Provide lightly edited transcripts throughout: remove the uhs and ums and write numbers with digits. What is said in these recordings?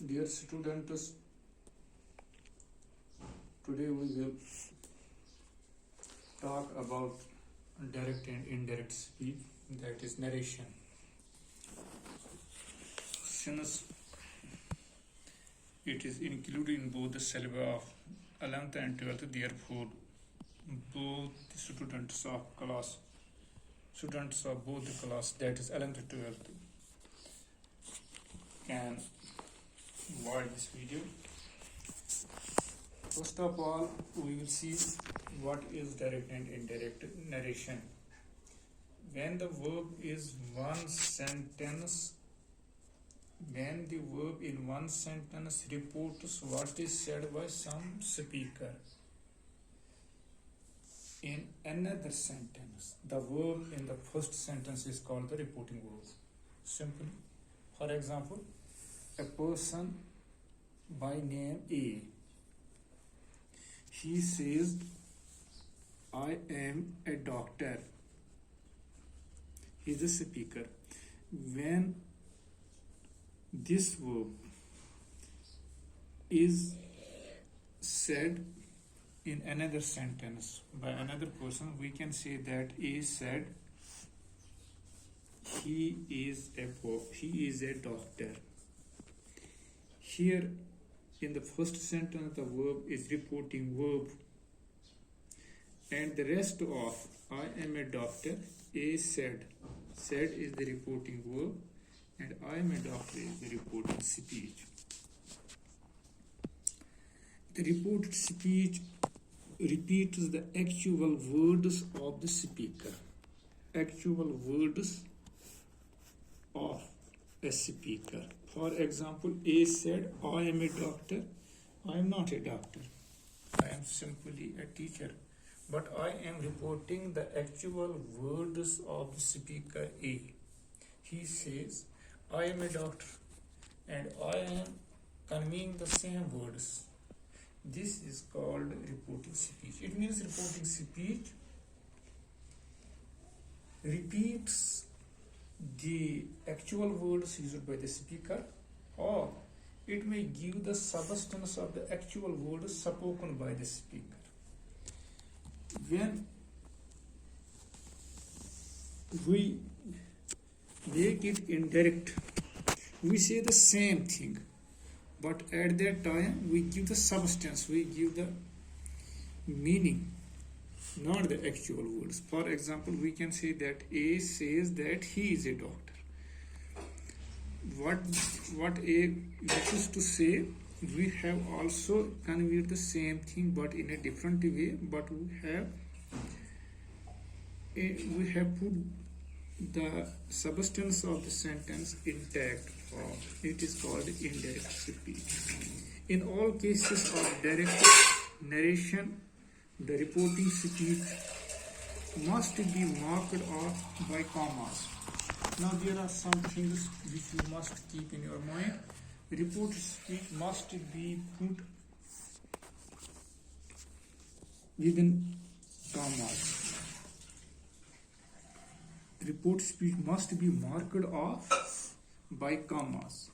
Dear students, today we will talk about direct and indirect speech, that is narration. Since it is included in both the syllabus of 11th and 12th, therefore both the students of both the class, that is 11th and 12th, can watch this video. First of all, we will see what is direct and indirect narration. When the verb is one sentence, when the verb in one sentence reports what is said by some speaker, in another sentence, the verb in the first sentence is called the reporting verb. Simple. For example, a person by name A, he says, I am a doctor. He is the speaker. When this verb is said in another sentence by another person, we can say that A said, he is a doctor. Here in the first sentence, the verb is reporting verb, and the rest of I am a doctor, A said is the reporting verb, and I am a doctor is the reporting speech. The reported speech repeats the actual words of the speaker. Actual words of a speaker. For example, A said, I am a doctor. I am not a doctor. I am simply a teacher. But I am reporting the actual words of the speaker A. He says, I am a doctor, and I am conveying the same words. This is called reporting speech. It means reporting speech repeats the actual words used by the speaker, or it may give the substance of the actual words spoken by the speaker. When we make it indirect, we say the same thing, but at that time we give the substance, we give the meaning, not the actual words. For example, we can say that A says that he is a doctor. What A wishes to say, we have also conveyed the same thing but in a different way, but we have put the substance of the sentence intact, or it is called indirect speech. In all cases of direct narration, the reporting speech must be marked off by commas. Now there are some things which you must keep in your mind. Report speech must be put within commas. Report speech must be marked off by commas.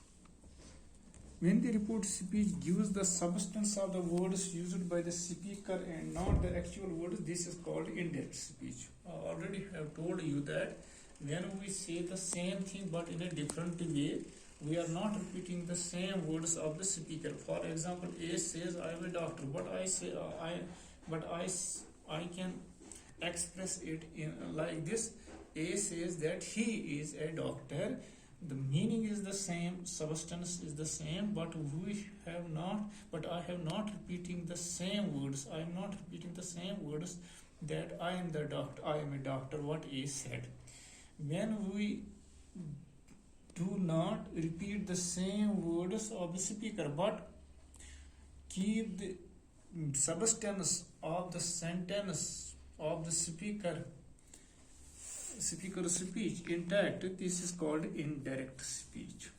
When the report speech gives the substance of the words used by the speaker and not the actual words, this is called indirect speech. I already have told you that when we say the same thing but in a different way, we are not repeating the same words of the speaker. For example, A says, I am a doctor, but I can express it in like this. A says that he is a doctor. The meaning is the same, substance is the same, but I have not repeating the same words. I am not repeating the same words that I am the doctor, I am a doctor, what A said. When we do not repeat the same words of the speaker, but keep the substance of the sentence of the speaker's speech intact, this is called indirect speech.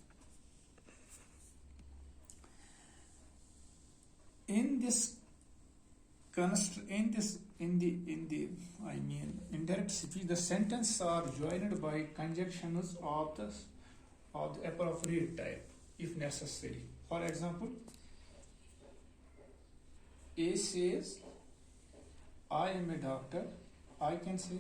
In indirect speech, the sentences are joined by conjunctions of the appropriate type. if necessary. For example, A says, I am a doctor. I can say,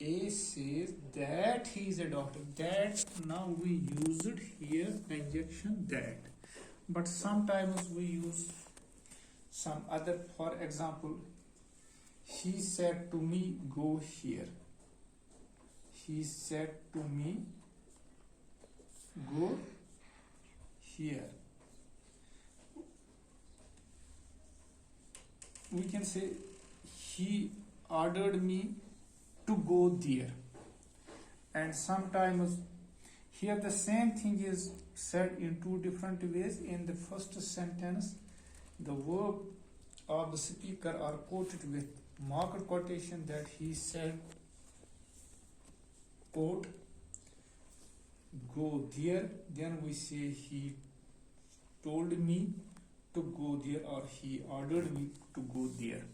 A says that he is a doctor. That, now we use it here, conjunction that. But sometimes we use some other. For example, he said to me, go here. He said to me, go here. We can say, he ordered me to go there. And sometimes here the same thing is said in two different ways. In the first sentence, the verb of the speaker are quoted with marked quotation, that he said, quote, go there. Then we say, he told me to go there, or he ordered me to go there.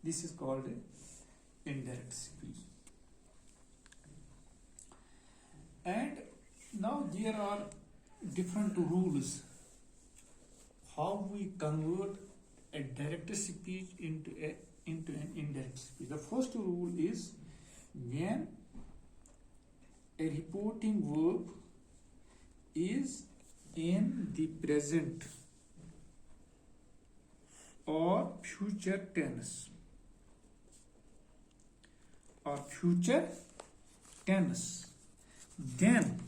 This is called indirect speech. And now there are different rules how we convert a direct speech into an indirect speech. The first rule is, when a reporting verb is in the present or future tense, then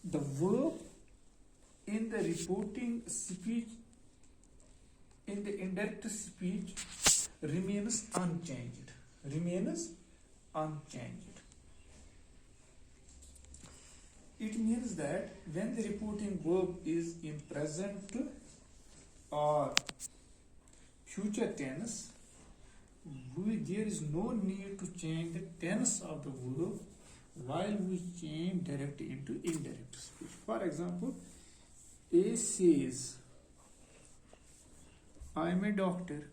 the verb in the reporting speech, in the indirect speech, remains unchanged. It means that when the reporting verb is in present or future tense, there is no need to change the tense of the verb while we change direct into indirect speech. For example, A says, I am a doctor.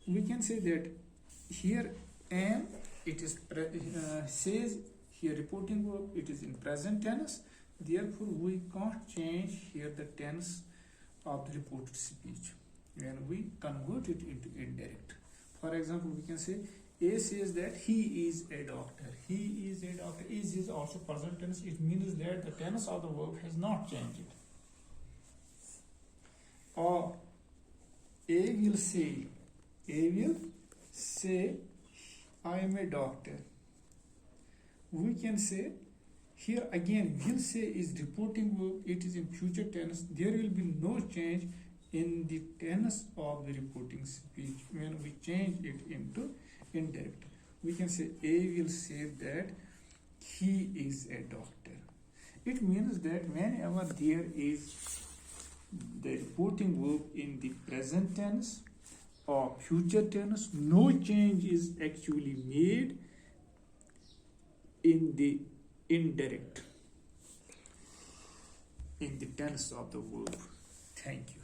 We can say that here am, it is says, here reporting verb, it is in present tense. Therefore, we can't change here the tense of the reported speech when we convert it into indirect. For example, we can say, A says that he is a doctor. He is a doctor. Is also present tense. It means that the tense of the verb has not changed. Or A will say, I am a doctor. We can say, here again, will say is reporting verb. It is in future tense. There will be no change in the tense of the reporting speech when we change it into indirect. We can say, A will say that he is a doctor. It means that whenever there is the reporting verb in the present tense or future tense, no change is actually made in the indirect, in the tense of the verb. Thank you.